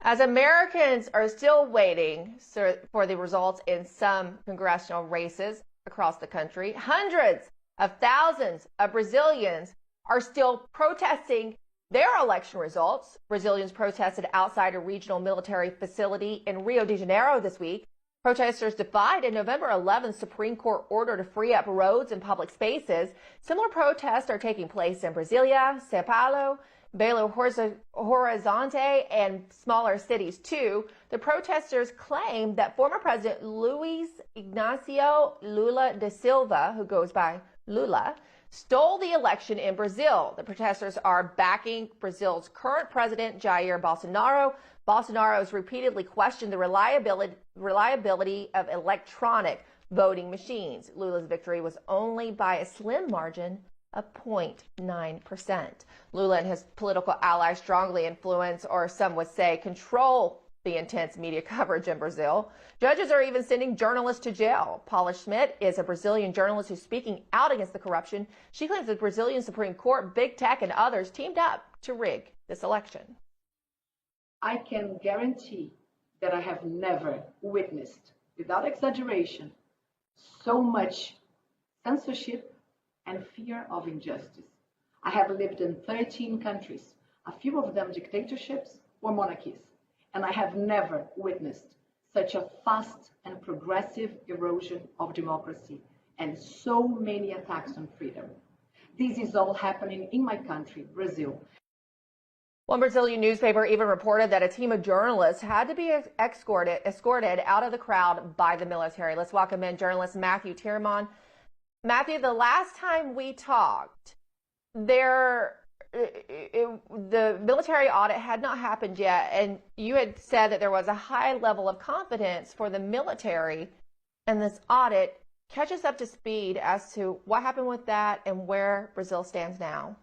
As Americans are still waiting for the results in some congressional races across the country, hundreds of thousands of Brazilians are still protesting their election results. Brazilians protested outside a regional military facility in Rio de Janeiro this week. Protesters defied a November 11th Supreme Court order to free up roads and public spaces. Similar protests are taking place in Brasilia, Sao Paulo, Belo Horizonte, and smaller cities too. The protesters claim that former President Luiz Ignacio Lula da Silva, who goes by Lula, stole the election in Brazil. The protesters are backing Brazil's current president, Jair Bolsonaro. Bolsonaro has repeatedly questioned the reliability of electronic voting machines. Lula's victory was only by a slim margin of 0.9%. Lula and his political allies strongly influence, or some would say control, the intense media coverage in Brazil. Judges are even sending journalists to jail. Paula Schmidt is a Brazilian journalist who's speaking out against the corruption. She claims the Brazilian Supreme Court, big tech, and others teamed up to rig this election. I can guarantee that I have never witnessed, without exaggeration, so much censorship and fear of injustice. I have lived in 13 countries, a few of them dictatorships or monarchies, and I have never witnessed such a fast and progressive erosion of democracy and so many attacks on freedom. This is all happening in my country, Brazil. One Brazilian newspaper even reported that a team of journalists had to be escorted out of the crowd by the military. Let's welcome in journalist Matthew Tiedemann. Matthew, the last time we talked, the military audit had not happened yet, and you had said that there was a high level of confidence for the military in this audit. Catch us up to speed as to what happened with that and where Brazil stands now.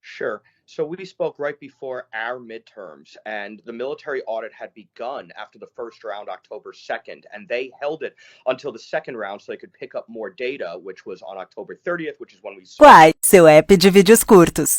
Sure. So we spoke right before our midterms, and the military audit had begun after the first round, October 2nd, and they held it until the second round so they could pick up more data, which was on October 30th, which is when we saw. Quai, seu app de vídeos curtos.